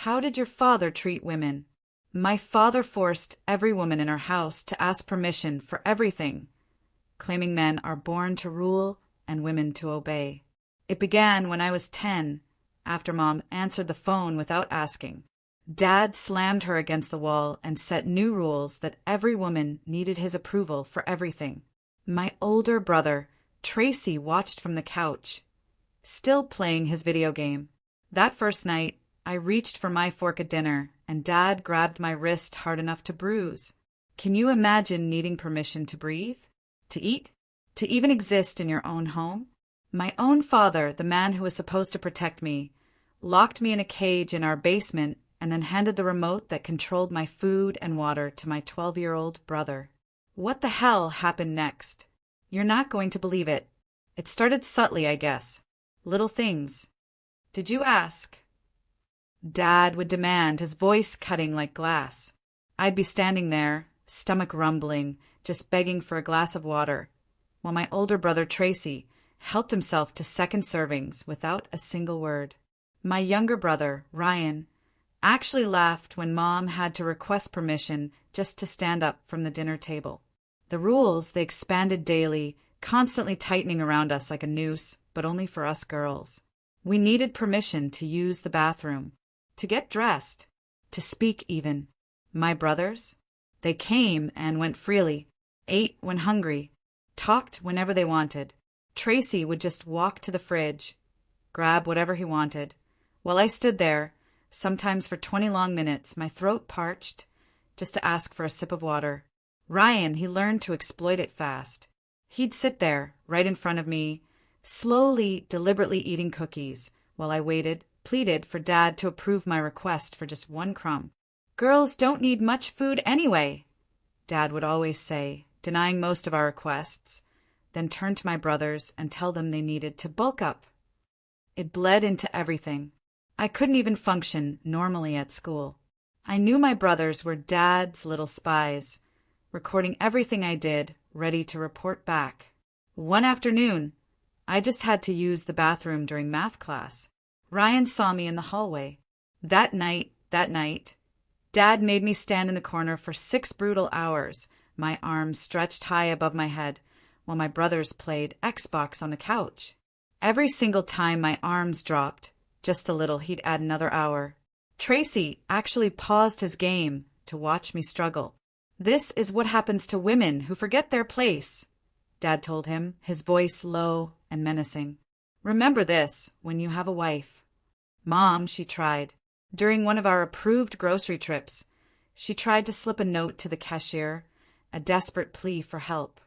How did your father treat women? My father forced every woman in our house to ask permission for everything, claiming men are born to rule and women to obey. It began when I was 10, after Mom answered the phone without asking. Dad slammed her against the wall and set new rules that every woman needed his approval for everything. My older brother, Tracy, watched from the couch, still playing his video game. That first night, I reached for my fork at dinner, and Dad grabbed my wrist hard enough to bruise. Can you imagine needing permission to breathe? To eat? To even exist in your own home? My own father, the man who was supposed to protect me, locked me in a cage in our basement and then handed the remote that controlled my food and water to my 12-year-old brother. What the hell happened next? You're not going to believe it. It started subtly, I guess. Little things. Did you ask? Dad would demand, his voice cutting like glass. I'd be standing there, stomach rumbling, just begging for a glass of water, while my older brother Tracy helped himself to second servings without a single word. My younger brother, Ryan, actually laughed when Mom had to request permission just to stand up from the dinner table. The rules, they expanded daily, constantly tightening around us like a noose, but only for us girls. We needed permission to use the bathroom, to get dressed, to speak even. My brothers? They came and went freely, ate when hungry, talked whenever they wanted. Tracy would just walk to the fridge, grab whatever he wanted, while I stood there, sometimes for 20 long minutes, my throat parched, just to ask for a sip of water. Ryan, he learned to exploit it fast. He'd sit there, right in front of me, slowly, deliberately eating cookies, while I waited, pleaded for Dad to approve my request for just one crumb. Girls don't need much food anyway, Dad would always say, denying most of our requests, then turn to my brothers and tell them they needed to bulk up. It bled into everything. I couldn't even function normally at school. I knew my brothers were Dad's little spies, recording everything I did, ready to report back. One afternoon, I just had to use the bathroom during math class. Ryan saw me in the hallway. That night, Dad made me stand in the corner for 6 brutal hours, my arms stretched high above my head, while my brothers played Xbox on the couch. Every single time my arms dropped, just a little, he'd add another hour. Tracy actually paused his game to watch me struggle. This is what happens to women who forget their place, Dad told him, his voice low and menacing. Remember this when you have a wife. Mom, she tried. During one of our approved grocery trips, she tried to slip a note to the cashier, a desperate plea for help.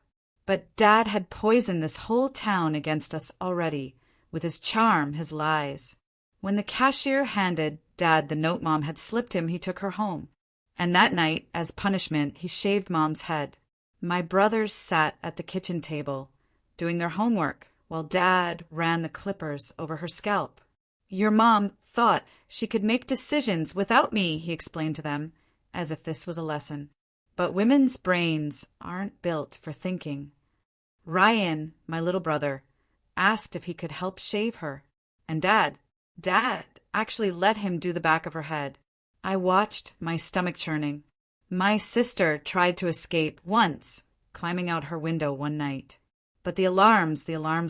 But Dad had poisoned this whole town against us already, with his charm, his lies. When the cashier handed Dad the note Mom had slipped him, he took her home. And that night, as punishment, he shaved Mom's head. My brothers sat at the kitchen table, doing their homework, while Dad ran the clippers over her scalp. Your mom thought she could make decisions without me, he explained to them, as if this was a lesson. But women's brains aren't built for thinking. Ryan, my little brother, asked if he could help shave her, and Dad actually let him do the back of her head. I watched, my stomach churning. My sister tried to escape once, climbing out her window one night. But the alarms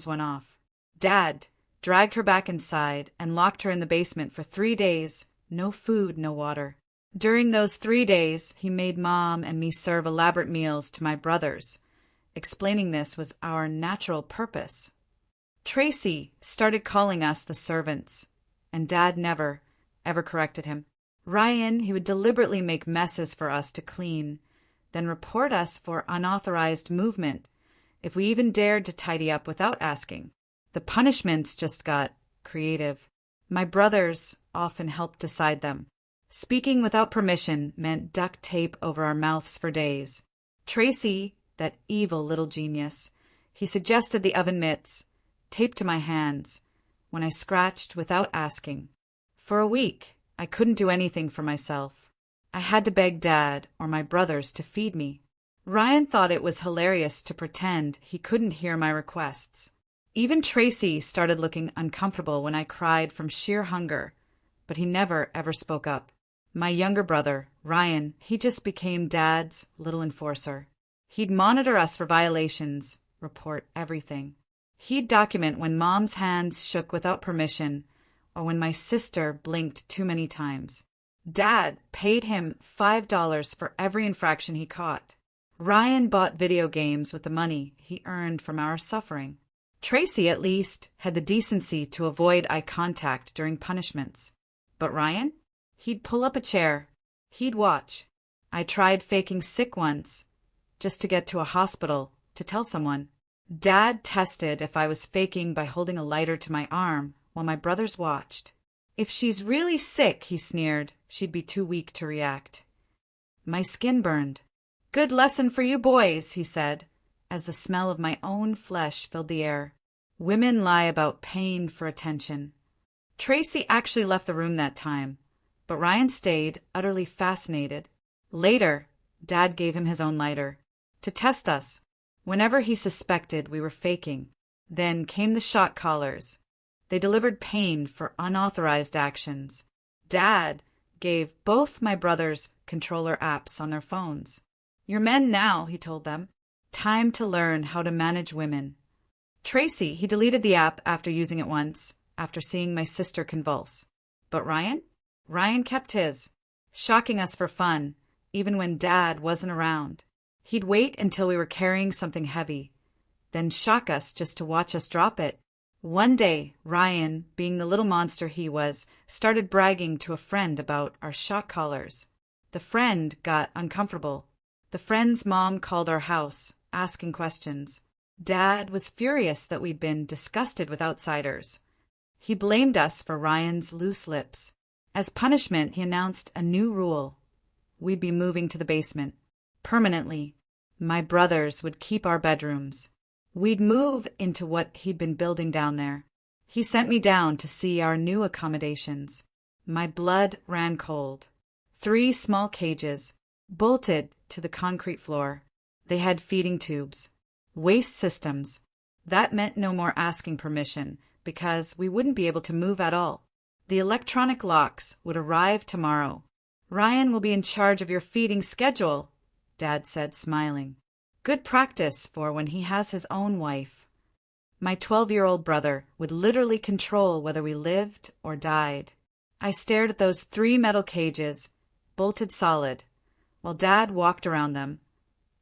went off. Dad dragged her back inside and locked her in the basement for 3 days, no food, no water. During those 3 days, he made Mom and me serve elaborate meals to my brothers, explaining this was our natural purpose. Tracy started calling us the servants, and Dad never, ever corrected him. Ryan, he would deliberately make messes for us to clean, then report us for unauthorized movement if we even dared to tidy up without asking. The punishments just got creative. My brothers often helped decide them. Speaking without permission meant duct tape over our mouths for days. Tracy, that evil little genius, he suggested the oven mitts, taped to my hands, when I scratched without asking. For a week, I couldn't do anything for myself. I had to beg Dad or my brothers to feed me. Ryan thought it was hilarious to pretend he couldn't hear my requests. Even Tracy started looking uncomfortable when I cried from sheer hunger, but he never ever spoke up. My younger brother, Ryan, he just became Dad's little enforcer. He'd monitor us for violations, report everything. He'd document when Mom's hands shook without permission or when my sister blinked too many times. Dad paid him $5 for every infraction he caught. Ryan bought video games with the money he earned from our suffering. Tracy, at least, had the decency to avoid eye contact during punishments. But Ryan? He'd pull up a chair. He'd watch. I tried faking sick once, just to get to a hospital, to tell someone. Dad tested if I was faking by holding a lighter to my arm while my brothers watched. If she's really sick, he sneered, she'd be too weak to react. My skin burned. Good lesson for you boys, he said, as the smell of my own flesh filled the air. Women lie about pain for attention. Tracy actually left the room that time, but Ryan stayed, utterly fascinated. Later, Dad gave him his own lighter, to test us, whenever he suspected we were faking. Then came the shot callers. They delivered pain for unauthorized actions. Dad gave both my brothers controller apps on their phones. You're men now, he told them. Time to learn how to manage women. Tracy, he deleted the app after using it once, after seeing my sister convulse. But Ryan? Ryan kept his, shocking us for fun, even when Dad wasn't around. He'd wait until we were carrying something heavy, then shock us just to watch us drop it. One day, Ryan, being the little monster he was, started bragging to a friend about our shock collars. The friend got uncomfortable. The friend's mom called our house, asking questions. Dad was furious that we'd been disgusted with outsiders. He blamed us for Ryan's loose lips. As punishment, he announced a new rule. We'd be moving to the basement. Permanently. My brothers would keep our bedrooms. We'd move into what he'd been building down there. He sent me down to see our new accommodations. My blood ran cold. 3 small cages, bolted to the concrete floor. They had feeding tubes. Waste systems. That meant no more asking permission, because we wouldn't be able to move at all. The electronic locks would arrive tomorrow. Ryan will be in charge of your feeding schedule, Dad said, smiling. Good practice for when he has his own wife. My 12-year-old brother would literally control whether we lived or died. I stared at those 3 metal cages, bolted solid, while Dad walked around them,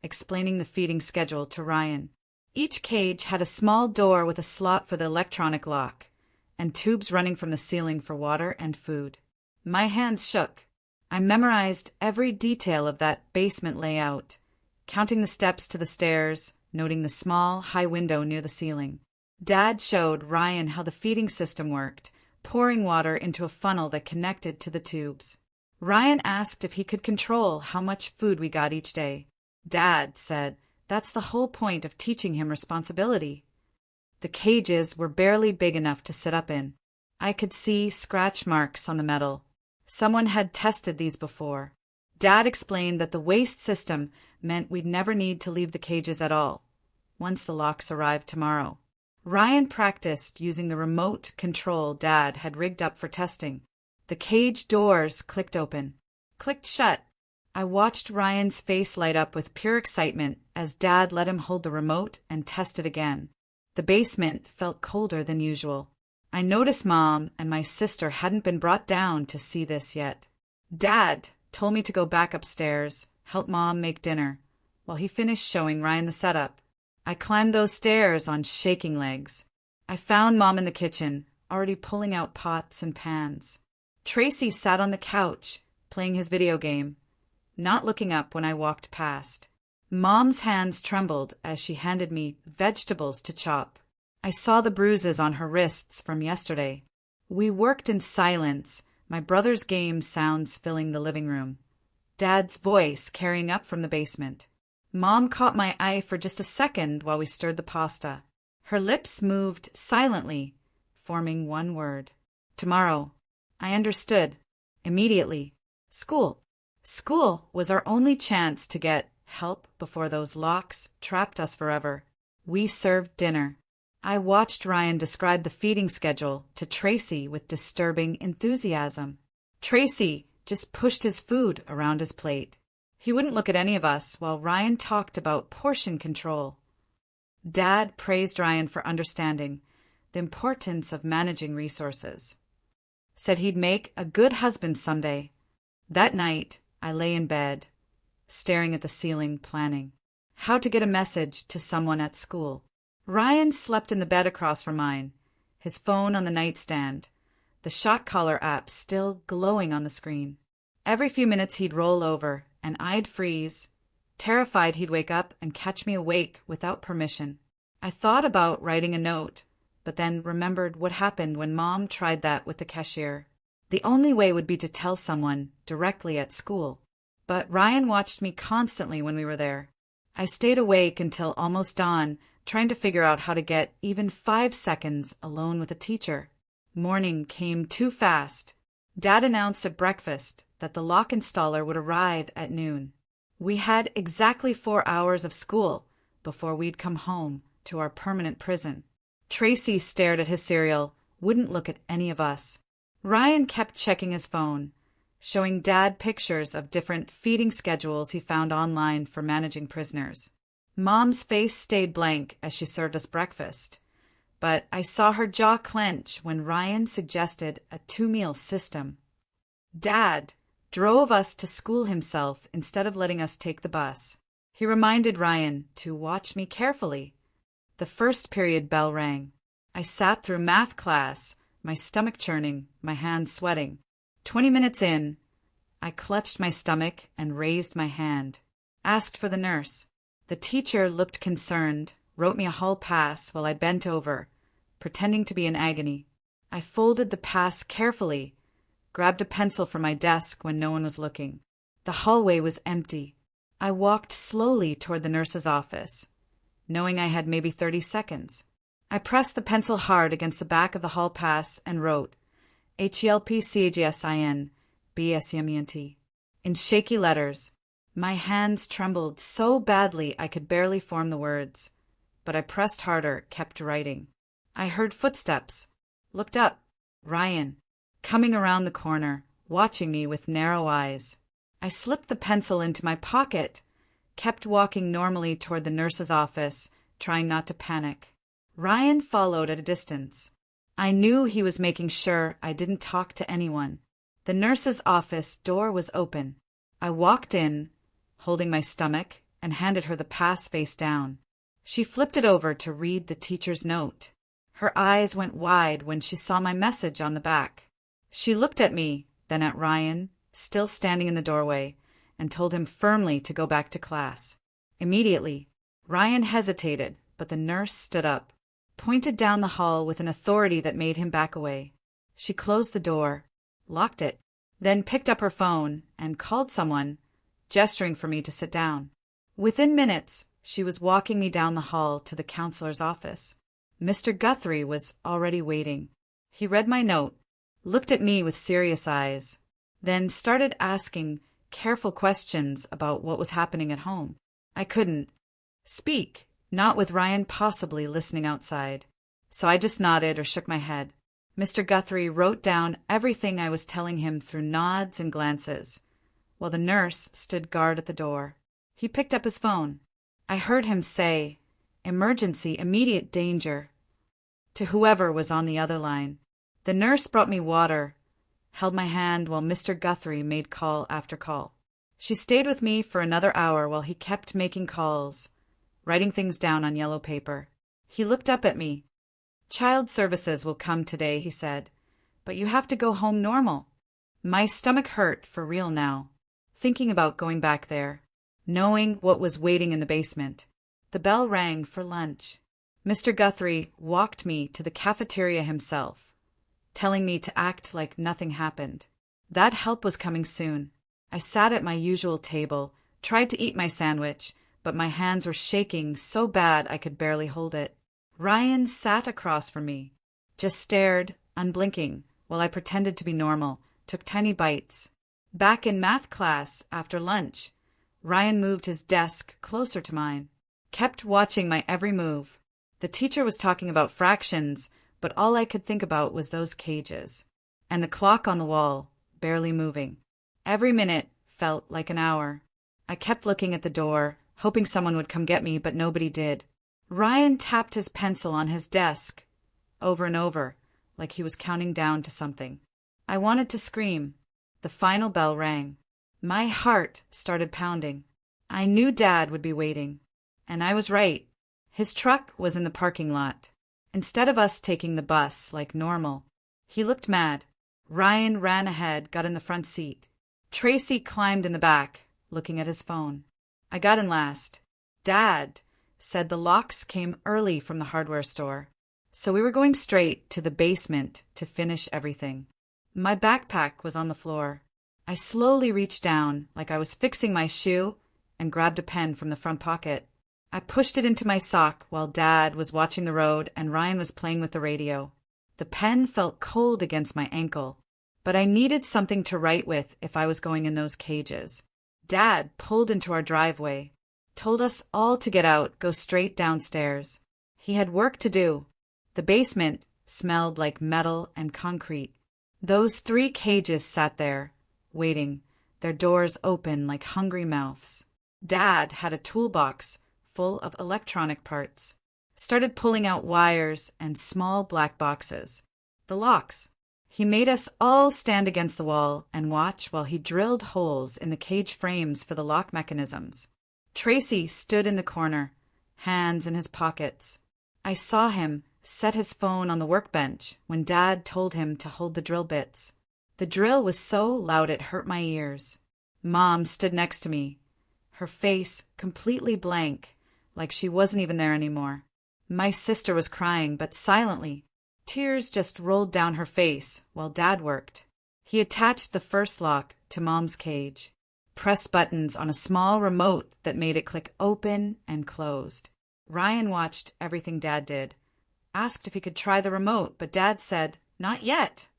explaining the feeding schedule to Ryan. Each cage had a small door with a slot for the electronic lock, and tubes running from the ceiling for water and food. My hands shook. I memorized every detail of that basement layout, counting the steps to the stairs, noting the small, high window near the ceiling. Dad showed Ryan how the feeding system worked, pouring water into a funnel that connected to the tubes. Ryan asked if he could control how much food we got each day. Dad said that's the whole point of teaching him responsibility. The cages were barely big enough to sit up in. I could see scratch marks on the metal. Someone had tested these before. Dad explained that the waste system meant we'd never need to leave the cages at all, once the locks arrived tomorrow. Ryan practiced using the remote control Dad had rigged up for testing. The cage doors clicked open, clicked shut. I watched Ryan's face light up with pure excitement as Dad let him hold the remote and test it again. The basement felt colder than usual. I noticed Mom and my sister hadn't been brought down to see this yet. Dad told me to go back upstairs, help Mom make dinner, while he finished showing Ryan the setup. I climbed those stairs on shaking legs. I found Mom in the kitchen, already pulling out pots and pans. Tracy sat on the couch, playing his video game, not looking up when I walked past. Mom's hands trembled as she handed me vegetables to chop. I saw the bruises on her wrists from yesterday. We worked in silence, my brother's game sounds filling the living room. Dad's voice carrying up from the basement. Mom caught my eye for just a second while we stirred the pasta. Her lips moved silently, forming one word. Tomorrow. I understood. Immediately. School. School was our only chance to get help before those locks trapped us forever. We served dinner. I watched Ryan describe the feeding schedule to Tracy with disturbing enthusiasm. Tracy just pushed his food around his plate. He wouldn't look at any of us while Ryan talked about portion control. Dad praised Ryan for understanding the importance of managing resources. Said he'd make a good husband someday. That night, I lay in bed, staring at the ceiling, planning how to get a message to someone at school. Ryan slept in the bed across from mine, his phone on the nightstand, the shot collar app still glowing on the screen. Every few minutes he'd roll over, and I'd freeze, terrified he'd wake up and catch me awake without permission. I thought about writing a note, but then remembered what happened when Mom tried that with the cashier. The only way would be to tell someone directly at school. But Ryan watched me constantly when we were there. I stayed awake until almost dawn, trying to figure out how to get even 5 seconds alone with a teacher. Morning came too fast. Dad announced at breakfast that the lock installer would arrive at noon. We had exactly 4 hours of school before we'd come home to our permanent prison. Tracy stared at his cereal, wouldn't look at any of us. Ryan kept checking his phone, showing Dad pictures of different feeding schedules he found online for managing prisoners. Mom's face stayed blank as she served us breakfast, but I saw her jaw clench when Ryan suggested a 2-meal system. Dad drove us to school himself instead of letting us take the bus. He reminded Ryan to watch me carefully. The first period bell rang. I sat through math class, my stomach churning, my hands sweating. 20 minutes in, I clutched my stomach and raised my hand. Asked for the nurse. The teacher looked concerned, wrote me a hall pass while I bent over, pretending to be in agony. I folded the pass carefully, grabbed a pencil from my desk when no one was looking. The hallway was empty. I walked slowly toward the nurse's office, knowing I had maybe 30 seconds. I pressed the pencil hard against the back of the hall pass and wrote HELPCAGSIN BSEMENT in shaky letters. My hands trembled so badly I could barely form the words, but I pressed harder, kept writing. I heard footsteps, looked up. Ryan, coming around the corner, watching me with narrow eyes. I slipped the pencil into my pocket, kept walking normally toward the nurse's office, trying not to panic. Ryan followed at a distance. I knew he was making sure I didn't talk to anyone. The nurse's office door was open. I walked in, holding my stomach, and handed her the pass face down. She flipped it over to read the teacher's note. Her eyes went wide when she saw my message on the back. She looked at me, then at Ryan, still standing in the doorway, and told him firmly to go back to class. Immediately, Ryan hesitated, but the nurse stood up, pointed down the hall with an authority that made him back away. She closed the door, locked it, then picked up her phone and called someone, gesturing for me to sit down. Within minutes, she was walking me down the hall to the counselor's office. Mr. Guthrie was already waiting. He read my note, looked at me with serious eyes, then started asking careful questions about what was happening at home. I couldn't speak, not with Ryan possibly listening outside, so I just nodded or shook my head. Mr. Guthrie wrote down everything I was telling him through nods and glances, while the nurse stood guard at the door. He picked up his phone. I heard him say, "Emergency, immediate danger," to whoever was on the other line. The nurse brought me water, held my hand while Mr. Guthrie made call after call. She stayed with me for another hour while he kept making calls, writing things down on yellow paper. He looked up at me. "Child services will come today," he said, "but you have to go home normal." My stomach hurt for real now, thinking about going back there, knowing what was waiting in the basement. The bell rang for lunch. Mr. Guthrie walked me to the cafeteria himself, telling me to act like nothing happened. That help was coming soon. I sat at my usual table, tried to eat my sandwich, but my hands were shaking so bad I could barely hold it. Ryan sat across from me, just stared, unblinking, while I pretended to be normal, took tiny bites. Back in math class, after lunch, Ryan moved his desk closer to mine, kept watching my every move. The teacher was talking about fractions, but all I could think about was those cages. And the clock on the wall, barely moving. Every minute felt like an hour. I kept looking at the door, hoping someone would come get me, but nobody did. Ryan tapped his pencil on his desk, over and over, like he was counting down to something. I wanted to scream. The final bell rang. My heart started pounding. I knew Dad would be waiting. And I was right. His truck was in the parking lot. Instead of us taking the bus like normal, he looked mad. Ryan ran ahead, got in the front seat. Tracy climbed in the back, looking at his phone. I got in last. Dad said the locks came early from the hardware store, so we were going straight to the basement to finish everything. My backpack was on the floor. I slowly reached down, like I was fixing my shoe, and grabbed a pen from the front pocket. I pushed it into my sock while Dad was watching the road and Ryan was playing with the radio. The pen felt cold against my ankle, but I needed something to write with if I was going in those cages. Dad pulled into our driveway, told us all to get out, go straight downstairs. He had work to do. The basement smelled like metal and concrete. Those 3 cages sat there, waiting, their doors open like hungry mouths. Dad had a toolbox full of electronic parts. Started pulling out wires and small black boxes. The locks. He made us all stand against the wall and watch while he drilled holes in the cage frames for the lock mechanisms. Tracy stood in the corner, hands in his pockets. I saw him set his phone on the workbench when Dad told him to hold the drill bits. The drill was so loud it hurt my ears. Mom stood next to me, her face completely blank, like she wasn't even there anymore. My sister was crying, but silently. Tears just rolled down her face while Dad worked. He attached the first lock to Mom's cage, pressed buttons on a small remote that made it click open and closed. Ryan watched everything Dad did, asked if he could try the remote, but Dad said, "Not yet."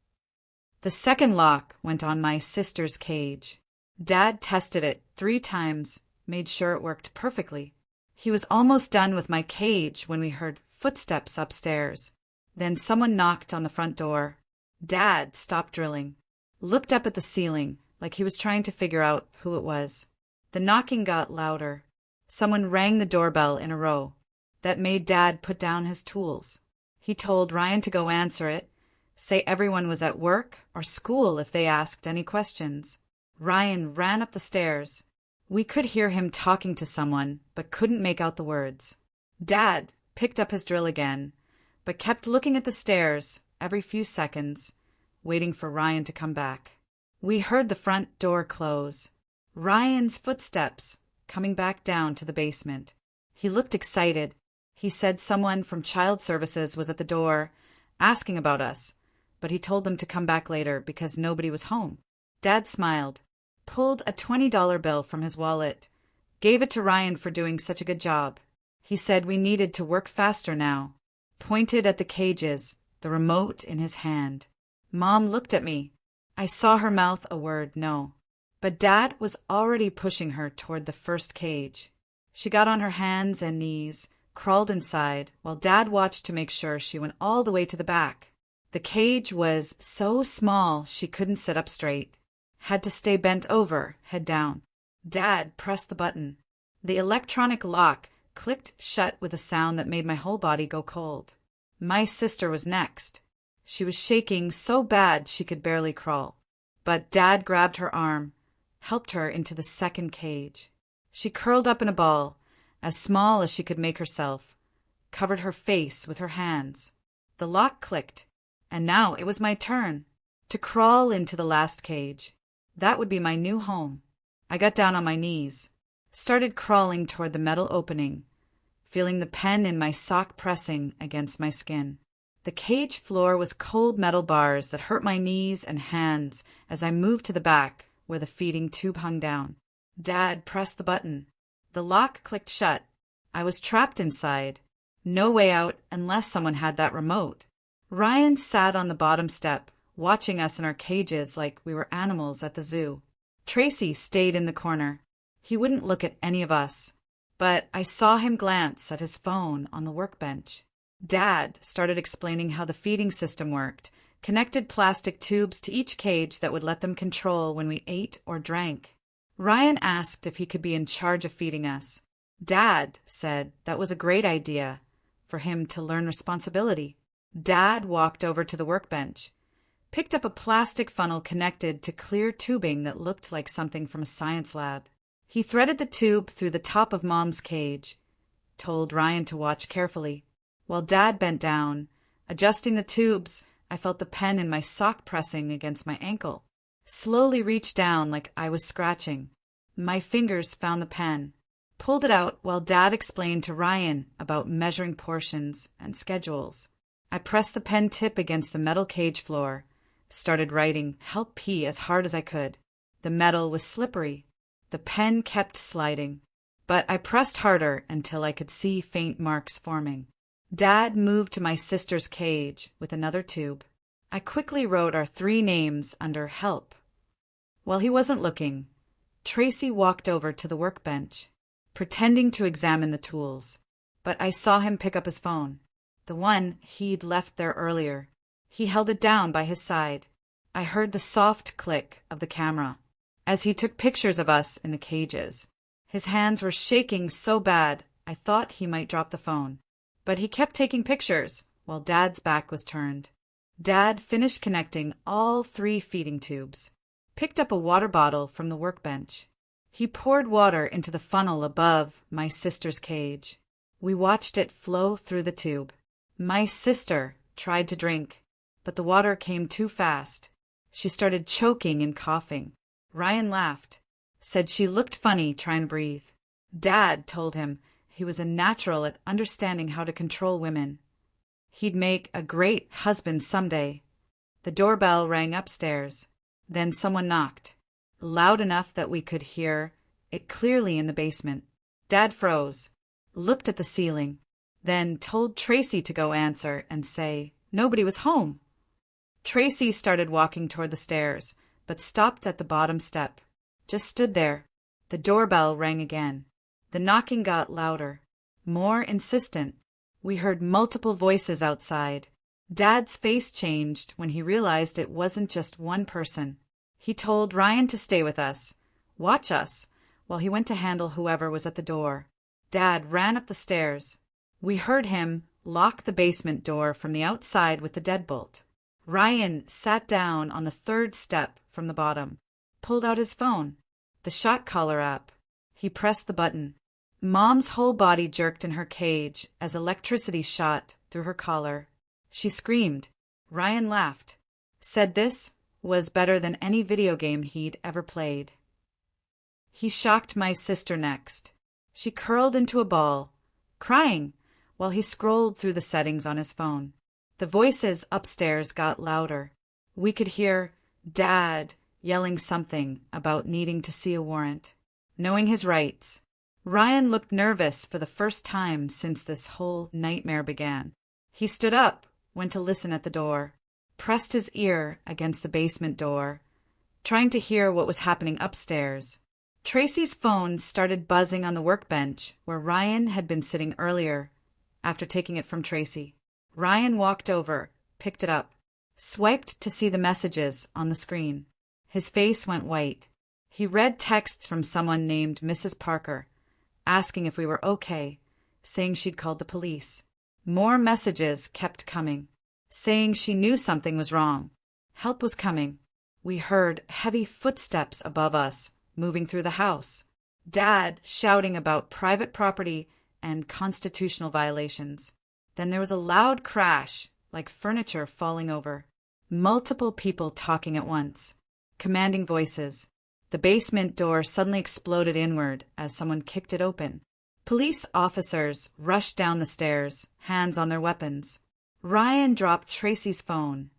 The second lock went on my sister's cage. Dad tested it 3 times, made sure it worked perfectly. He was almost done with my cage when we heard footsteps upstairs. Then someone knocked on the front door. Dad stopped drilling, looked up at the ceiling like he was trying to figure out who it was. The knocking got louder. Someone rang the doorbell in a row. That made Dad put down his tools. He told Ryan to go answer it, say everyone was at work or school if they asked any questions. Ryan ran up the stairs. We could hear him talking to someone, but couldn't make out the words. Dad picked up his drill again, but kept looking at the stairs every few seconds, waiting for Ryan to come back. We heard the front door close. Ryan's footsteps coming back down to the basement. He looked excited. He said someone from Child Services was at the door, asking about us, but he told them to come back later because nobody was home. Dad smiled, pulled a $20 bill from his wallet, gave it to Ryan for doing such a good job. He said we needed to work faster now, pointed at the cages, the remote in his hand. Mom looked at me. I saw her mouth a word no, but Dad was already pushing her toward the first cage. She got on her hands and knees, crawled inside, while Dad watched to make sure she went all the way to the back. The cage was so small she couldn't sit up straight. Had to stay bent over, head down. Dad pressed the button. The electronic lock clicked shut with a sound that made my whole body go cold. My sister was next. She was shaking so bad she could barely crawl. But Dad grabbed her arm, helped her into the second cage. She curled up in a ball, as small as she could make herself, covered her face with her hands. The lock clicked, and now it was my turn to crawl into the last cage. That would be my new home. I got down on my knees, started crawling toward the metal opening, feeling the pen in my sock pressing against my skin. The cage floor was cold metal bars that hurt my knees and hands as I moved to the back where the feeding tube hung down. Dad pressed the button. The lock clicked shut. I was trapped inside. No way out unless someone had that remote. Ryan sat on the bottom step, watching us in our cages like we were animals at the zoo. Tracy stayed in the corner. He wouldn't look at any of us, but I saw him glance at his phone on the workbench. Dad started explaining how the feeding system worked, connected plastic tubes to each cage that would let them control when we ate or drank. Ryan asked if he could be in charge of feeding us. Dad said that was a great idea for him to learn responsibility. Dad walked over to the workbench, picked up a plastic funnel connected to clear tubing that looked like something from a science lab. He threaded the tube through the top of Mom's cage, told Ryan to watch carefully. While Dad bent down, adjusting the tubes, I felt the pen in my sock pressing against my ankle. Slowly reached down like I was scratching. My fingers found the pen, pulled it out while Dad explained to Ryan about measuring portions and schedules. I pressed the pen tip against the metal cage floor, started writing "Help P" as hard as I could. The metal was slippery. The pen kept sliding, but I pressed harder until I could see faint marks forming. Dad moved to my sister's cage with another tube. I quickly wrote our 3 names under "Help." While he wasn't looking, Tracy walked over to the workbench, pretending to examine the tools, but I saw him pick up his phone, the one he'd left there earlier. He held it down by his side. I heard the soft click of the camera as he took pictures of us in the cages. His hands were shaking so bad I thought he might drop the phone, but he kept taking pictures while Dad's back was turned. Dad finished connecting all 3 feeding tubes, picked up a water bottle from the workbench. He poured water into the funnel above my sister's cage. We watched it flow through the tube. My sister tried to drink, but the water came too fast. She started choking and coughing. Ryan laughed, said she looked funny trying to breathe. Dad told him he was a natural at understanding how to control women. He'd make a great husband someday. The doorbell rang upstairs. Then someone knocked, loud enough that we could hear it clearly in the basement. Dad froze, looked at the ceiling, then told Tracy to go answer and say nobody was home. Tracy started walking toward the stairs, but stopped at the bottom step. Just stood there. The doorbell rang again. The knocking got louder, more insistent. We heard multiple voices outside. Dad's face changed when he realized it wasn't just one person. He told Ryan to stay with us, watch us, while he went to handle whoever was at the door. Dad ran up the stairs. We heard him lock the basement door from the outside with the deadbolt. Ryan sat down on the 3rd step from the bottom, pulled out his phone, the shot collar app. He pressed the button. Mom's whole body jerked in her cage as electricity shot through her collar. She screamed. Ryan laughed, said this was better than any video game he'd ever played. He shocked my sister next. She curled into a ball, crying, while he scrolled through the settings on his phone. The voices upstairs got louder. We could hear Dad yelling something about needing to see a warrant, knowing his rights. Ryan looked nervous for the first time since this whole nightmare began. He stood up, went to listen at the door, pressed his ear against the basement door, trying to hear what was happening upstairs. Tracy's phone started buzzing on the workbench where Ryan had been sitting earlier after taking it from Tracy. Ryan walked over, picked it up, swiped to see the messages on the screen. His face went white. He read texts from someone named Mrs. Parker, asking if we were okay, saying she'd called the police. More messages kept coming, saying she knew something was wrong. Help was coming. We heard heavy footsteps above us, moving through the house. Dad shouting about private property and constitutional violations. Then there was a loud crash, like furniture falling over. Multiple people talking at once, commanding voices. The basement door suddenly exploded inward as someone kicked it open. Police officers rushed down the stairs, hands on their weapons. Ryan dropped Tracy's phone,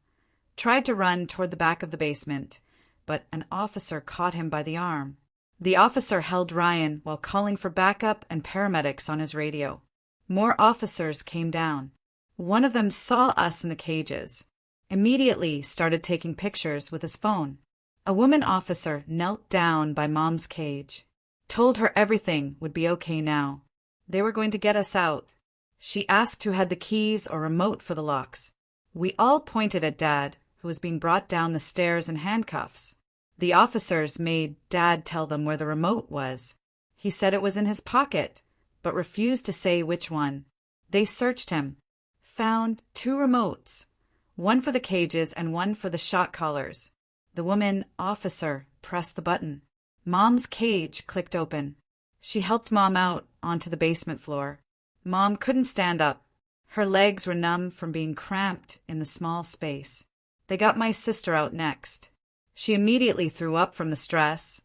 tried to run toward the back of the basement, but an officer caught him by the arm. The officer held Ryan while calling for backup and paramedics on his radio. More officers came down. One of them saw us in the cages, immediately started taking pictures with his phone. A woman officer knelt down by Mom's cage, told her everything would be okay now. They were going to get us out. She asked who had the keys or remote for the locks. We all pointed at Dad, who was being brought down the stairs in handcuffs. The officers made Dad tell them where the remote was. He said it was in his pocket, but refused to say which one. They searched him, found 2 remotes, one for the cages and one for the shock collars. The woman officer pressed the button. Mom's cage clicked open. She helped Mom out onto the basement floor. Mom couldn't stand up. Her legs were numb from being cramped in the small space. They got my sister out next. She immediately threw up from the stress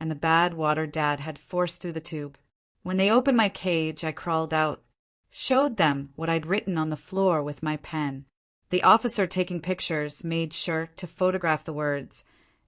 and the bad water Dad had forced through the tube. When they opened my cage, I crawled out, showed them what I'd written on the floor with my pen. The officer taking pictures made sure to photograph the words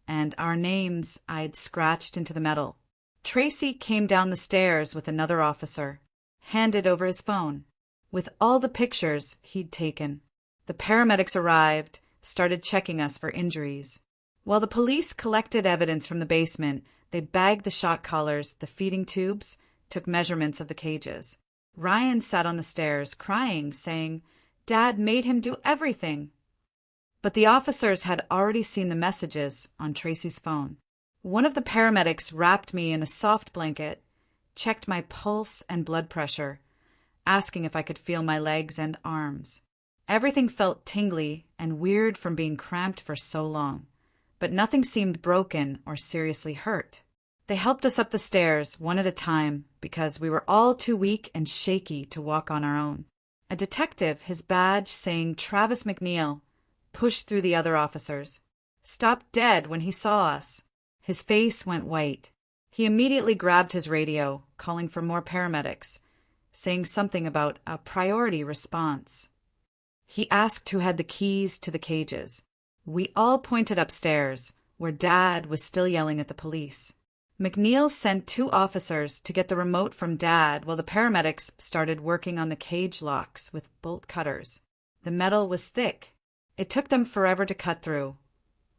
and our names I'd scratched into the metal. Tracy came down the stairs with another officer, handed over his phone, with all the pictures he'd taken. The paramedics arrived, started checking us for injuries. While the police collected evidence from the basement, they bagged the shock collars, the feeding tubes, took measurements of the cages. Ryan sat on the stairs, crying, saying, "Dad made him do everything." But the officers had already seen the messages on Tracy's phone. One of the paramedics wrapped me in a soft blanket, checked my pulse and blood pressure, asking if I could feel my legs and arms. Everything felt tingly and weird from being cramped for so long, but nothing seemed broken or seriously hurt. They helped us up the stairs one at a time because we were all too weak and shaky to walk on our own. A detective, his badge saying Travis McNeil, pushed through the other officers. Stopped dead when he saw us. His face went white. He immediately grabbed his radio, calling for more paramedics, saying something about a priority response. He asked who had the keys to the cages. We all pointed upstairs, where Dad was still yelling at the police. McNeil sent 2 officers to get the remote from Dad while the paramedics started working on the cage locks with bolt cutters. The metal was thick. It took them forever to cut through,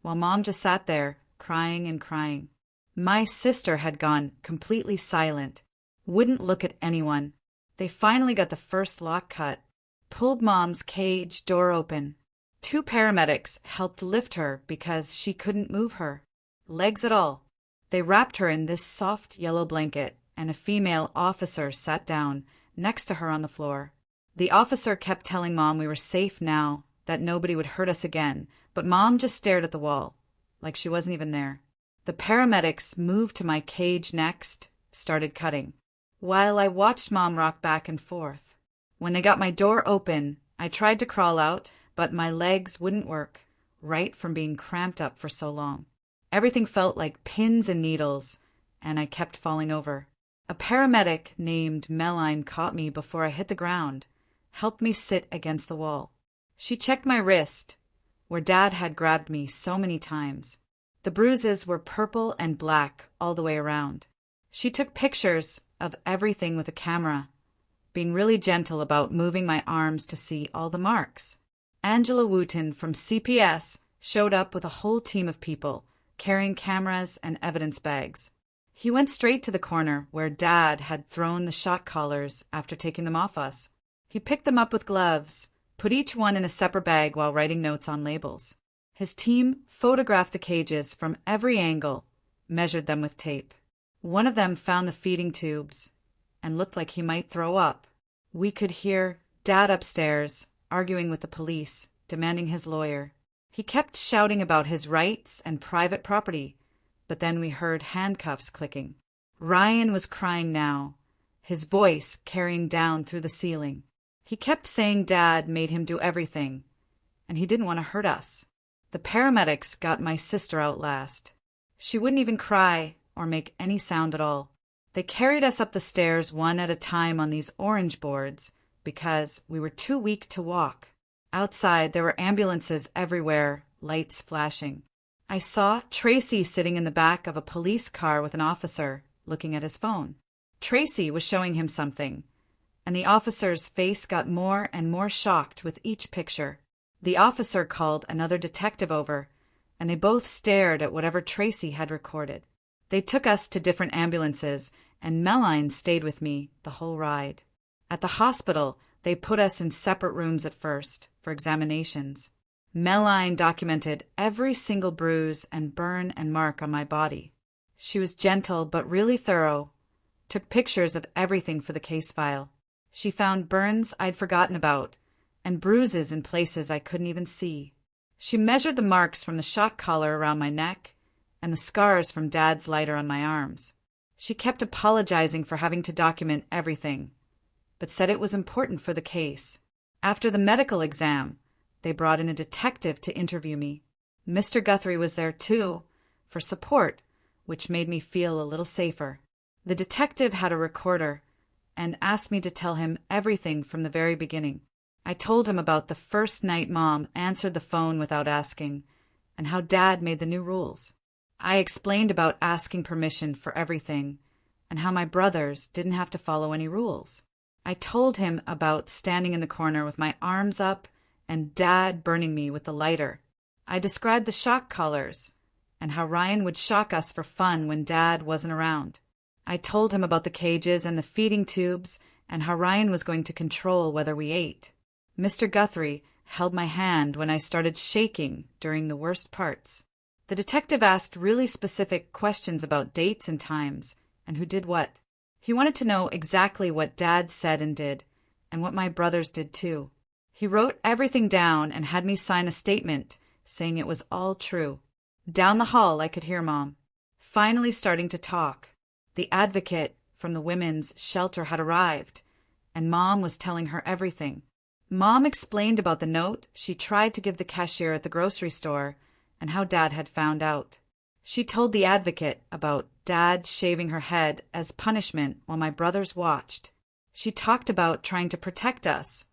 while Mom just sat there, crying and crying. My sister had gone completely silent, wouldn't look at anyone. They finally got the first lock cut, pulled Mom's cage door open. 2 paramedics helped lift her because she couldn't move her, legs at all. They wrapped her in this soft yellow blanket, and a female officer sat down next to her on the floor. The officer kept telling Mom we were safe now, that nobody would hurt us again, but Mom just stared at the wall, like she wasn't even there. The paramedics moved to my cage next, started cutting, while I watched Mom rock back and forth. When they got my door open, I tried to crawl out, but my legs wouldn't work, right from being cramped up for so long. Everything felt like pins and needles, and I kept falling over. A paramedic named Meline caught me before I hit the ground, helped me sit against the wall. She checked my wrist, where Dad had grabbed me so many times. The bruises were purple and black all the way around. She took pictures of everything with a camera, being really gentle about moving my arms to see all the marks. Angela Wooten from CPS showed up with a whole team of people, carrying cameras and evidence bags. He went straight to the corner where Dad had thrown the shock collars after taking them off us. He picked them up with gloves, put each one in a separate bag while writing notes on labels. His team photographed the cages from every angle, measured them with tape. One of them found the feeding tubes and looked like he might throw up. We could hear Dad upstairs arguing with the police, demanding his lawyer. He kept shouting about his rights and private property, but then we heard handcuffs clicking. Ryan was crying now, his voice carrying down through the ceiling. He kept saying Dad made him do everything, and he didn't want to hurt us. The paramedics got my sister out last. She wouldn't even cry or make any sound at all. They carried us up the stairs one at a time on these orange boards because we were too weak to walk. Outside, there were ambulances everywhere, lights flashing. I saw Tracy sitting in the back of a police car with an officer, looking at his phone. Tracy was showing him something, and the officer's face got more and more shocked with each picture. The officer called another detective over, and they both stared at whatever Tracy had recorded. They took us to different ambulances, and Meline stayed with me the whole ride. At the hospital, They put us in separate rooms at first for examinations. Meline documented every single bruise and burn and mark on my body. She was gentle but really thorough, took pictures of everything for the case file. She found burns I'd forgotten about and bruises in places I couldn't even see. She measured the marks from the shock collar around my neck and the scars from Dad's lighter on my arms. She kept apologizing for having to document everything, but said it was important for the case. After the medical exam, they brought in a detective to interview me. Mr. Guthrie was there too, for support, which made me feel a little safer. The detective had a recorder and asked me to tell him everything from the very beginning. I told him about the first night Mom answered the phone without asking, and how Dad made the new rules. I explained about asking permission for everything, and how my brothers didn't have to follow any rules. I told him about standing in the corner with my arms up and Dad burning me with the lighter. I described the shock collars and how Ryan would shock us for fun when Dad wasn't around. I told him about the cages and the feeding tubes and how Ryan was going to control whether we ate. Mr. Guthrie held my hand when I started shaking during the worst parts. The detective asked really specific questions about dates and times and who did what. He wanted to know exactly what Dad said and did, and what my brothers did too. He wrote everything down and had me sign a statement saying it was all true. Down the hall I could hear Mom, finally starting to talk. The advocate from the women's shelter had arrived, and Mom was telling her everything. Mom explained about the note she tried to give the cashier at the grocery store and how Dad had found out. She told the advocate about Dad shaving her head as punishment while my brothers watched. She talked about trying to protect us,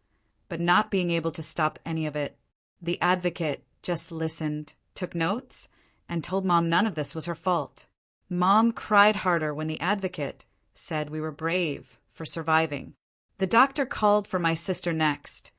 but not being able to stop any of it. The advocate just listened, took notes, and told Mom none of this was her fault. Mom cried harder when the advocate said we were brave for surviving. The doctor called for my sister next,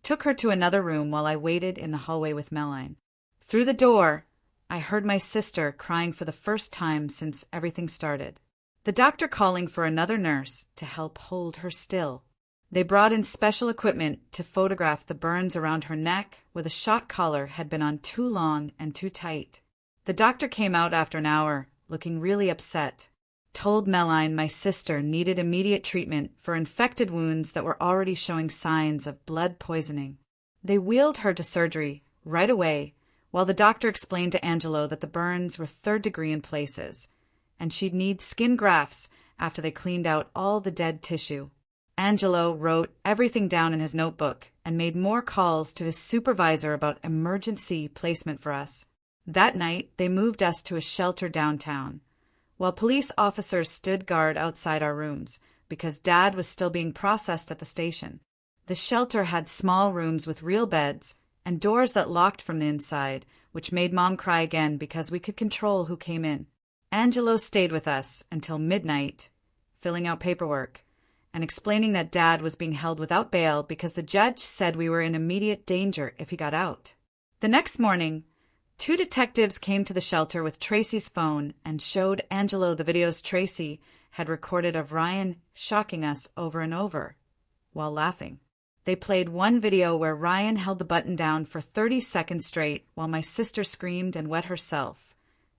took her to another room while I waited in the hallway with Meline. Through the door, I heard my sister crying for the first time since everything started. The doctor calling for another nurse to help hold her still. They brought in special equipment to photograph the burns around her neck where the shock collar had been on too long and too tight. The doctor came out after an hour, looking really upset. Told Meline my sister needed immediate treatment for infected wounds that were already showing signs of blood poisoning. They wheeled her to surgery right away, while the doctor explained to Angelo that the burns were third degree in places, and she'd need skin grafts after they cleaned out all the dead tissue. Angelo wrote everything down in his notebook and made more calls to his supervisor about emergency placement for us. That night, they moved us to a shelter downtown, while police officers stood guard outside our rooms because Dad was still being processed at the station. The shelter had small rooms with real beds and doors that locked from the inside, which made Mom cry again because we could control who came in. Angelo stayed with us until midnight, filling out paperwork and explaining that Dad was being held without bail because the judge said we were in immediate danger if he got out. The next morning, 2 detectives came to the shelter with Tracy's phone and showed Angelo the videos Tracy had recorded of Ryan shocking us over and over while laughing. They played one video where Ryan held the button down for 30 seconds straight while my sister screamed and wet herself,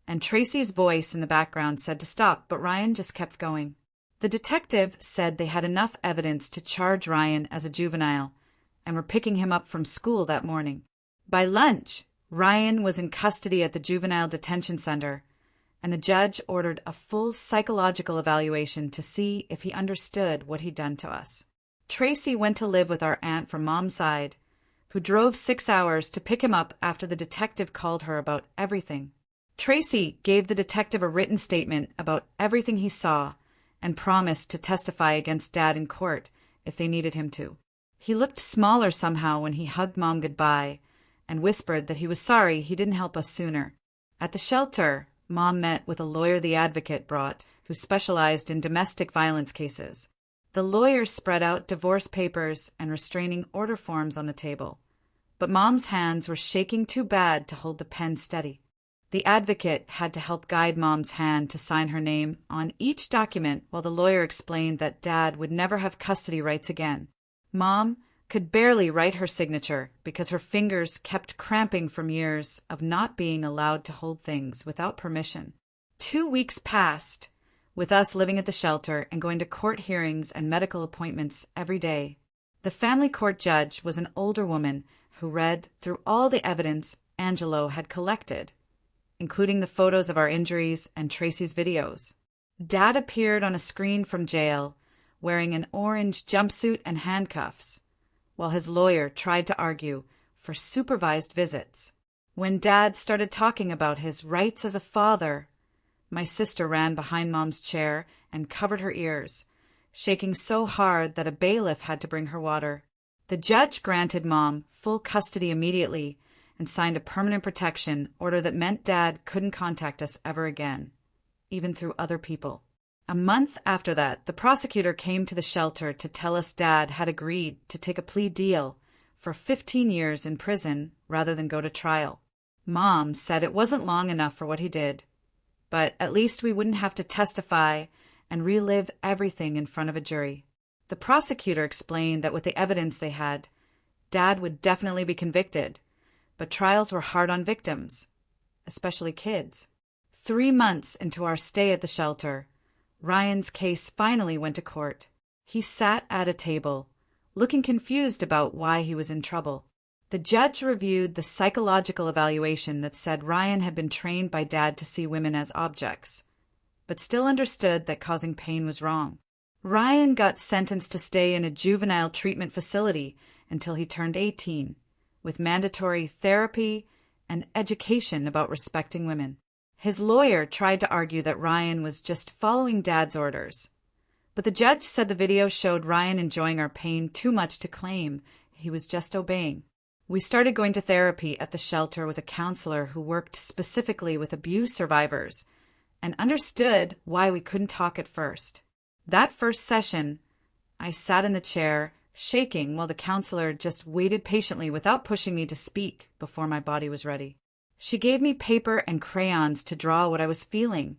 and Tracy's voice in the background said to stop, but Ryan just kept going. The detective said they had enough evidence to charge Ryan as a juvenile and were picking him up from school that morning. By lunch, Ryan was in custody at the Juvenile Detention Center, and the judge ordered a full psychological evaluation to see if he understood what he'd done to us. Tracy went to live with our aunt from Mom's side, who drove 6 hours to pick him up after the detective called her about everything. Tracy gave the detective a written statement about everything he saw and promised to testify against Dad in court if they needed him to. He looked smaller somehow when he hugged Mom goodbye and whispered that he was sorry he didn't help us sooner. At the shelter, Mom met with a lawyer the advocate brought, who specialized in domestic violence cases. The lawyer spread out divorce papers and restraining order forms on the table, but Mom's hands were shaking too bad to hold the pen steady. The advocate had to help guide Mom's hand to sign her name on each document while the lawyer explained that Dad would never have custody rights again. Mom could barely write her signature because her fingers kept cramping from years of not being allowed to hold things without permission. 2 weeks passed, with us living at the shelter and going to court hearings and medical appointments every day. The family court judge was an older woman who read through all the evidence Angelo had collected, including the photos of our injuries and Tracy's videos. Dad appeared on a screen from jail, wearing an orange jumpsuit and handcuffs, while his lawyer tried to argue for supervised visits. When Dad started talking about his rights as a father, my sister ran behind Mom's chair and covered her ears, shaking so hard that a bailiff had to bring her water. The judge granted Mom full custody immediately and signed a permanent protection order that meant Dad couldn't contact us ever again, even through other people. A month after that, the prosecutor came to the shelter to tell us Dad had agreed to take a plea deal for 15 years in prison rather than go to trial. Mom said it wasn't long enough for what he did, but at least we wouldn't have to testify and relive everything in front of a jury. The prosecutor explained that with the evidence they had, Dad would definitely be convicted, but trials were hard on victims, especially kids. 3 months into our stay at the shelter, Ryan's case finally went to court. He sat at a table, looking confused about why he was in trouble. The judge reviewed the psychological evaluation that said Ryan had been trained by Dad to see women as objects, but still understood that causing pain was wrong. Ryan got sentenced to stay in a juvenile treatment facility until he turned 18, with mandatory therapy and education about respecting women. His lawyer tried to argue that Ryan was just following Dad's orders, but the judge said the video showed Ryan enjoying our pain too much to claim he was just obeying. We started going to therapy at the shelter with a counselor who worked specifically with abuse survivors and understood why we couldn't talk at first. That first session, I sat in the chair, shaking while the counselor just waited patiently without pushing me to speak before my body was ready. She gave me paper and crayons to draw what I was feeling,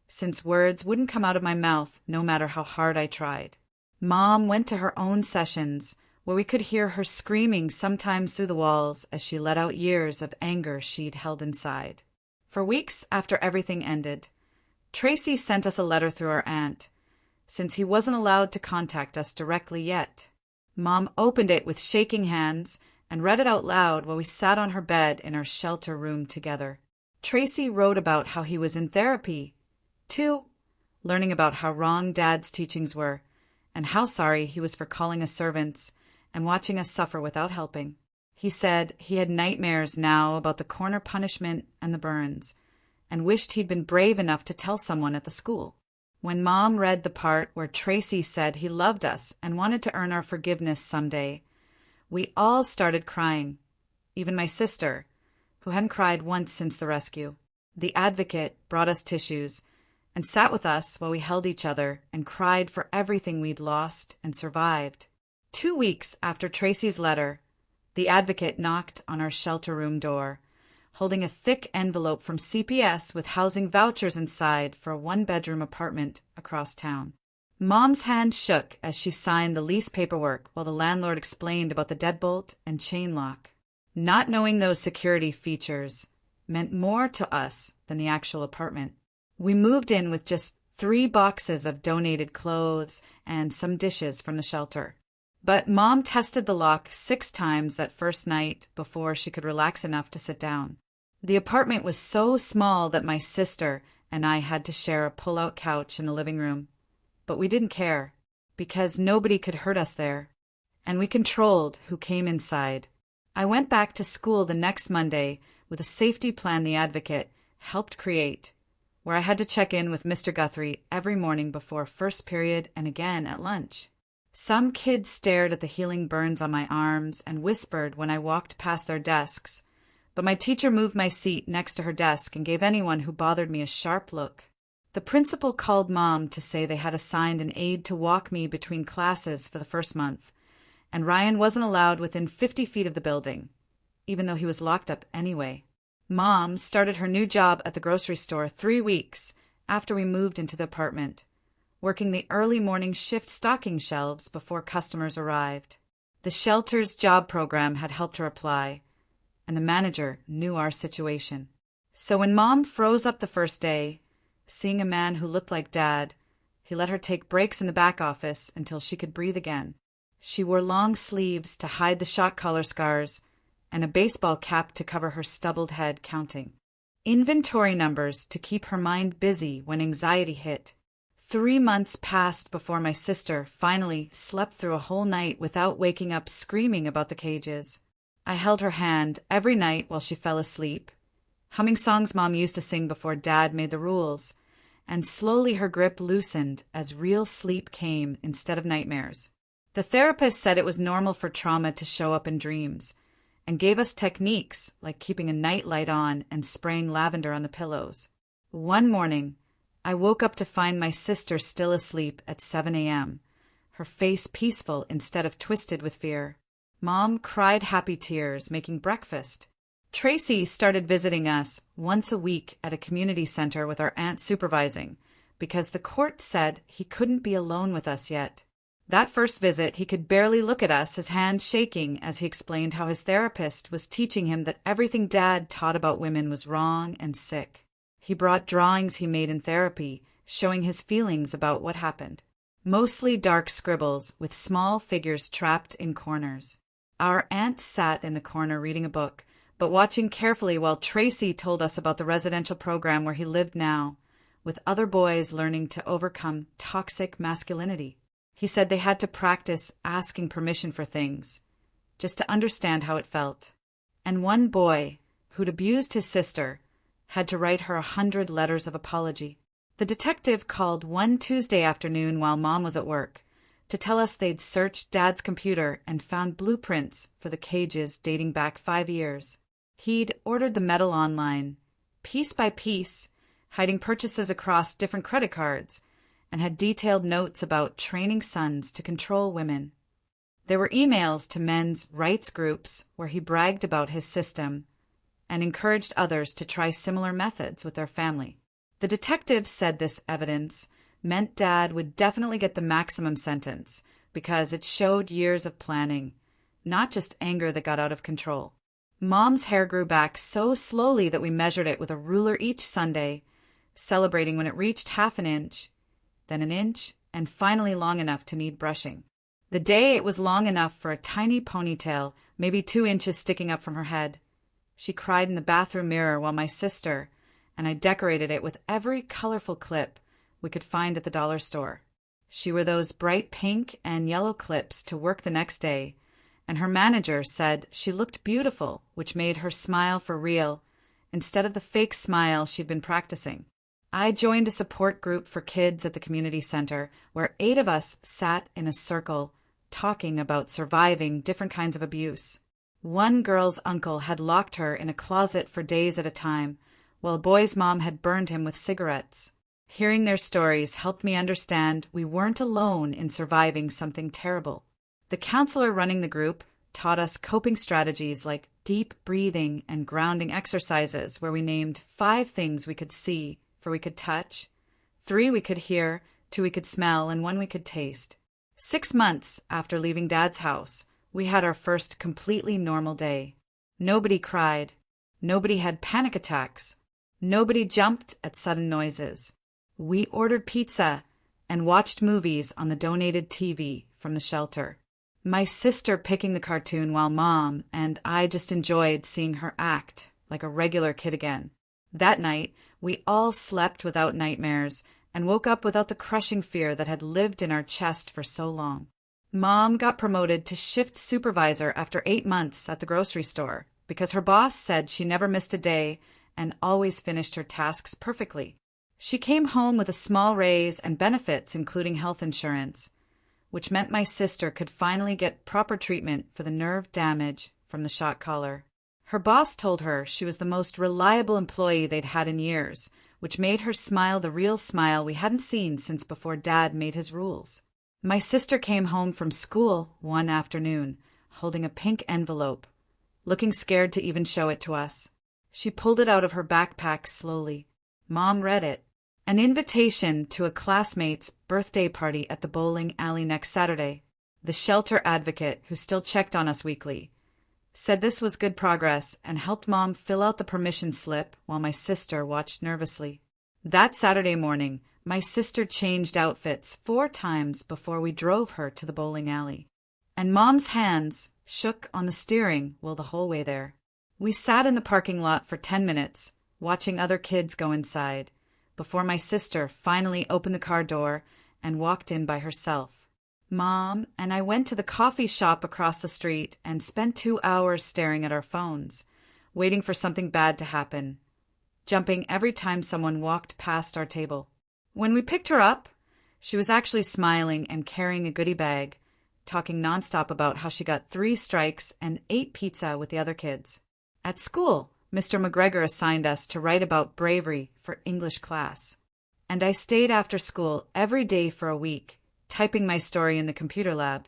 since words wouldn't come out of my mouth no matter how hard I tried. Mom went to her own sessions, where we could hear her screaming sometimes through the walls as she let out years of anger she'd held inside. For weeks after everything ended, Tracy sent us a letter through our aunt, since he wasn't allowed to contact us directly yet. Mom opened it with shaking hands and read it out loud while we sat on her bed in our shelter room together. Tracy wrote about how he was in therapy, too, learning about how wrong Dad's teachings were and how sorry he was for calling us servants and watching us suffer without helping. He said he had nightmares now about the corner punishment and the burns, and wished he'd been brave enough to tell someone at the school. When Mom read the part where Tracy said he loved us and wanted to earn our forgiveness someday, we all started crying, even my sister, who hadn't cried once since the rescue. The advocate brought us tissues and sat with us while we held each other and cried for everything we'd lost and survived. 2 weeks after Tracy's letter, the advocate knocked on our shelter room door, holding a thick envelope from CPS with housing vouchers inside for a 1-bedroom apartment across town. Mom's hand shook as she signed the lease paperwork while the landlord explained about the deadbolt and chain lock. Not knowing those security features meant more to us than the actual apartment. We moved in with just 3 boxes of donated clothes and some dishes from the shelter. But Mom tested the lock 6 times that first night before she could relax enough to sit down. The apartment was so small that my sister and I had to share a pull-out couch in the living room. But we didn't care, because nobody could hurt us there, and we controlled who came inside. I went back to school the next Monday with a safety plan the advocate helped create, where I had to check in with Mr. Guthrie every morning before first period and again at lunch. Some kids stared at the healing burns on my arms and whispered when I walked past their desks, but my teacher moved my seat next to her desk and gave anyone who bothered me a sharp look. The principal called Mom to say they had assigned an aide to walk me between classes for the first month, and Ryan wasn't allowed within 50 feet of the building, even though he was locked up anyway. Mom started her new job at the grocery store 3 weeks after we moved into the apartment, working the early morning shift stocking shelves before customers arrived. The shelter's job program had helped her apply, and the manager knew our situation. So when Mom froze up the first day, seeing a man who looked like Dad, he let her take breaks in the back office until she could breathe again. She wore long sleeves to hide the shock collar scars and a baseball cap to cover her stubbled head, counting inventory numbers to keep her mind busy when anxiety hit. 3 months passed before my sister finally slept through a whole night without waking up screaming about the cages. I held her hand every night while she fell asleep, humming songs Mom used to sing before Dad made the rules, and slowly her grip loosened as real sleep came instead of nightmares. The therapist said it was normal for trauma to show up in dreams, and gave us techniques like keeping a night light on and spraying lavender on the pillows. One morning, I woke up to find my sister still asleep at 7 a.m., her face peaceful instead of twisted with fear. Mom cried happy tears making breakfast. Tracy started visiting us once a week at a community center with our aunt supervising, because the court said he couldn't be alone with us yet. That first visit, he could barely look at us, his hands shaking as he explained how his therapist was teaching him that everything Dad taught about women was wrong and sick. He brought drawings he made in therapy, showing his feelings about what happened. Mostly dark scribbles with small figures trapped in corners. Our aunt sat in the corner reading a book, but watching carefully while Tracy told us about the residential program where he lived now, with other boys learning to overcome toxic masculinity. He said they had to practice asking permission for things, just to understand how it felt. And one boy, who'd abused his sister, had to write her 100 letters of apology. The detective called one Tuesday afternoon while Mom was at work to tell us they'd searched Dad's computer and found blueprints for the cages dating back 5 years. He'd ordered the metal online, piece by piece, hiding purchases across different credit cards, and had detailed notes about training sons to control women. There were emails to men's rights groups where he bragged about his system and encouraged others to try similar methods with their family. The detective said this evidence meant Dad would definitely get the maximum sentence because it showed years of planning, not just anger that got out of control. Mom's hair grew back so slowly that we measured it with a ruler each Sunday, celebrating when it reached half an inch, then an inch, and finally long enough to need brushing. The day it was long enough for a tiny ponytail, maybe 2 inches sticking up from her head. She cried in the bathroom mirror while my sister and I decorated it with every colorful clip we could find at the dollar store. She wore those bright pink and yellow clips to work the next day, and her manager said she looked beautiful, which made her smile for real instead of the fake smile she'd been practicing. I joined a support group for kids at the community center where 8 of us sat in a circle talking about surviving different kinds of abuse. One girl's uncle had locked her in a closet for days at a time, while a boy's mom had burned him with cigarettes. Hearing their stories helped me understand we weren't alone in surviving something terrible. The counselor running the group taught us coping strategies like deep breathing and grounding exercises where we named 5 things we could see, 4 we could touch, 3 we could hear, 2 we could smell, and 1 we could taste. 6 months after leaving Dad's house, we had our first completely normal day. Nobody cried. Nobody had panic attacks. Nobody jumped at sudden noises. We ordered pizza and watched movies on the donated TV from the shelter. My sister picking the cartoon while Mom and I just enjoyed seeing her act like a regular kid again. That night, we all slept without nightmares and woke up without the crushing fear that had lived in our chest for so long. Mom got promoted to shift supervisor after 8 months at the grocery store because her boss said she never missed a day and always finished her tasks perfectly. She came home with a small raise and benefits, including health insurance, which meant my sister could finally get proper treatment for the nerve damage from the shock collar. Her boss told her she was the most reliable employee they'd had in years, which made her smile the real smile we hadn't seen since before Dad made his rules. My sister came home from school one afternoon, holding a pink envelope, looking scared to even show it to us. She pulled it out of her backpack slowly. Mom read it. An invitation to a classmate's birthday party at the bowling alley next Saturday. the shelter advocate who still checked on us weekly, said this was good progress and helped Mom fill out the permission slip while my sister watched nervously. That Saturday morning, my sister changed outfits 4 times before we drove her to the bowling alley. And Mom's hands shook on the steering wheel the whole way there. We sat in the parking lot for 10 minutes, watching other kids go inside, before my sister finally opened the car door and walked in by herself. Mom and I went to the coffee shop across the street and spent 2 hours staring at our phones, waiting for something bad to happen, jumping every time someone walked past our table. When we picked her up, she was actually smiling and carrying a goodie bag, talking nonstop about how she got 3 strikes and ate pizza with the other kids. At school, Mr. McGregor assigned us to write about bravery for English class, and I stayed after school every day for a week, typing my story in the computer lab.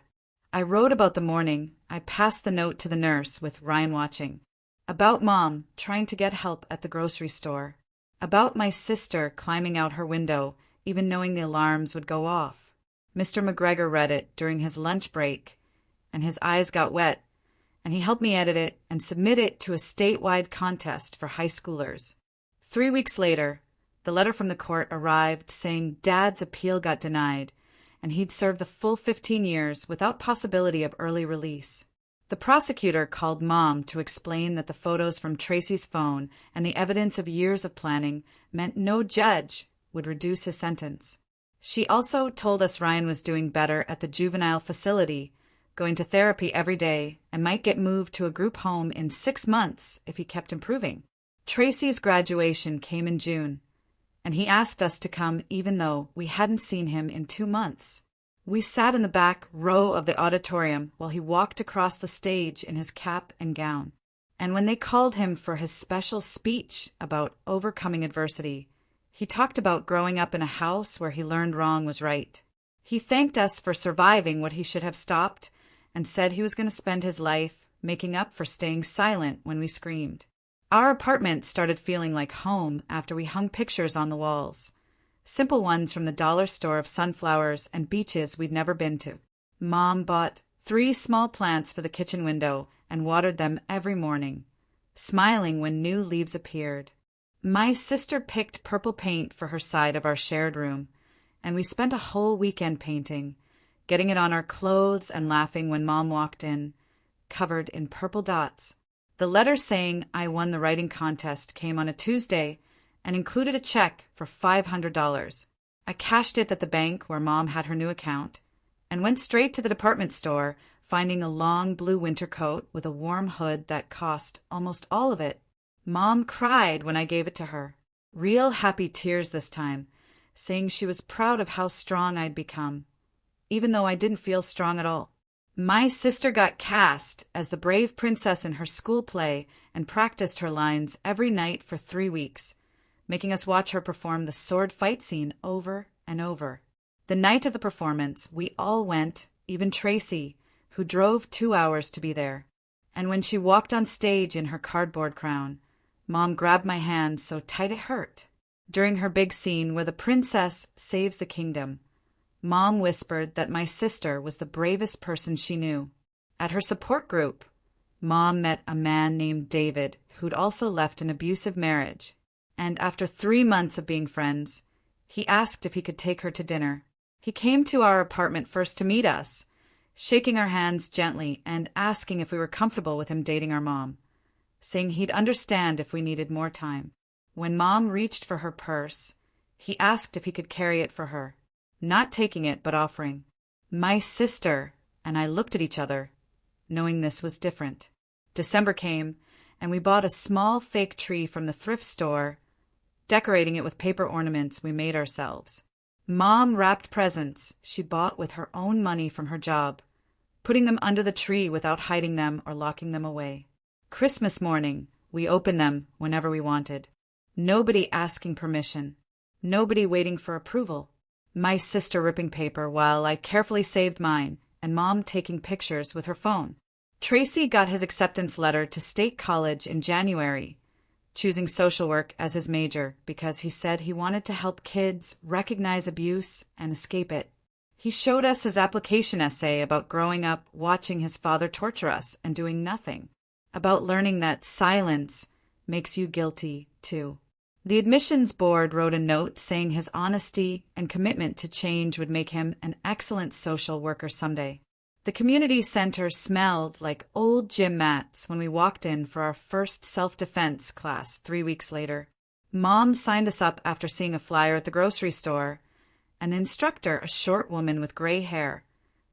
I wrote about the morning I passed the note to the nurse with Ryan watching, about Mom trying to get help at the grocery store, about my sister climbing out her window even knowing the alarms would go off. Mr. McGregor read it during his lunch break, and his eyes got wet, and he helped me edit it and submit it to a statewide contest for high schoolers. 3 weeks later, the letter from the court arrived saying Dad's appeal got denied, and he'd served the full 15 years without possibility of early release. The prosecutor called Mom to explain that the photos from Tracy's phone and the evidence of years of planning meant no judge would reduce his sentence. She also told us Ryan was doing better at the juvenile facility, going to therapy every day, and might get moved to a group home in 6 months if he kept improving. Tracy's graduation came in June, and he asked us to come even though we hadn't seen him in 2 months. We sat in the back row of the auditorium while he walked across the stage in his cap and gown. And when they called him for his special speech about overcoming adversity, he talked about growing up in a house where he learned wrong was right. He thanked us for surviving what he should have stopped and said he was going to spend his life making up for staying silent when we screamed. Our apartment started feeling like home after we hung pictures on the walls. Simple ones from the dollar store of sunflowers and beaches we'd never been to. Mom bought 3 small plants for the kitchen window and watered them every morning, smiling when new leaves appeared. My sister picked purple paint for her side of our shared room, and we spent a whole weekend painting, getting it on our clothes and laughing when Mom walked in, covered in purple dots. The letter saying I won the writing contest came on a Tuesday and included a check for $500. I cashed it at the bank where Mom had her new account and went straight to the department store, finding a long blue winter coat with a warm hood that cost almost all of it. Mom cried when I gave it to her, real happy tears this time, saying she was proud of how strong I'd become, even though I didn't feel strong at all. My sister got cast as the brave princess in her school play and practiced her lines every night for 3 weeks, making us watch her perform the sword fight scene over and over. The night of the performance, we all went, even Tracy, who drove 2 hours to be there. And when she walked on stage in her cardboard crown, Mom grabbed my hand so tight it hurt. During her big scene where the princess saves the kingdom, Mom whispered that my sister was the bravest person she knew. At her support group, Mom met a man named David who'd also left an abusive marriage. And after 3 months of being friends, he asked if he could take her to dinner. He came to our apartment first to meet us, shaking our hands gently and asking if we were comfortable with him dating our mom, saying he'd understand if we needed more time. When Mom reached for her purse, he asked if he could carry it for her, not taking it but offering. My sister and I looked at each other, knowing this was different. December came, and we bought a small fake tree from the thrift store, decorating it with paper ornaments we made ourselves. Mom wrapped presents she bought with her own money from her job, putting them under the tree without hiding them or locking them away. Christmas morning, we opened them whenever we wanted. Nobody asking permission. Nobody waiting for approval. My sister ripping paper while I carefully saved mine, and Mom taking pictures with her phone. Tracy got his acceptance letter to State College in January, choosing social work as his major because he said he wanted to help kids recognize abuse and escape it. He showed us his application essay about growing up watching his father torture us and doing nothing, about learning that silence makes you guilty, too. The admissions board wrote a note saying his honesty and commitment to change would make him an excellent social worker someday. The community center smelled like old gym mats when we walked in for our first self-defense class 3 weeks later. Mom signed us up after seeing a flyer at the grocery store. An instructor, a short woman with gray hair,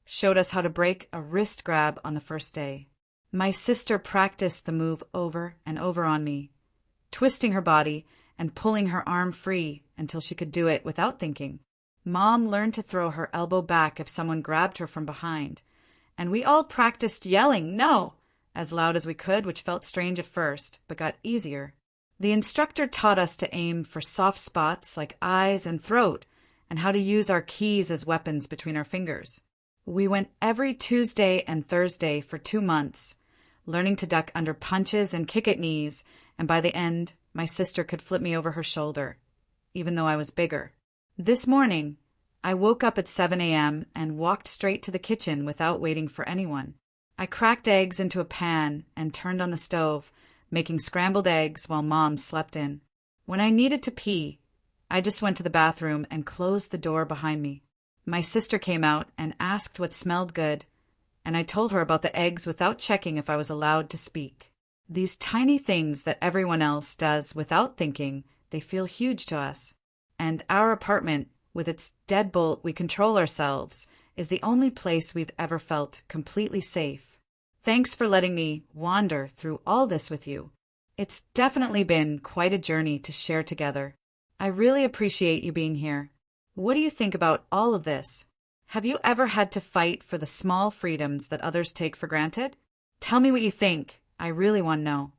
showed us how to break a wrist grab on the first day. My sister practiced the move over and over on me, twisting her body and pulling her arm free until she could do it without thinking. Mom learned to throw her elbow back if someone grabbed her from behind, and we all practiced yelling, "No!" as loud as we could, which felt strange at first, but got easier. The instructor taught us to aim for soft spots like eyes and throat, and how to use our keys as weapons between our fingers. We went every Tuesday and Thursday for 2 months, learning to duck under punches and kick at knees, and by the end, my sister could flip me over her shoulder, even though I was bigger. This morning, I woke up at 7 a.m. and walked straight to the kitchen without waiting for anyone. I cracked eggs into a pan and turned on the stove, making scrambled eggs while Mom slept in. When I needed to pee, I just went to the bathroom and closed the door behind me. My sister came out and asked what smelled good, and I told her about the eggs without checking if I was allowed to speak. These tiny things that everyone else does without thinking, they feel huge to us. And our apartment, with its deadbolt we control ourselves, is the only place we've ever felt completely safe. Thanks for letting me wander through all this with you. It's definitely been quite a journey to share together. I really appreciate you being here. What do you think about all of this? Have you ever had to fight for the small freedoms that others take for granted? Tell me what you think. I really want to know.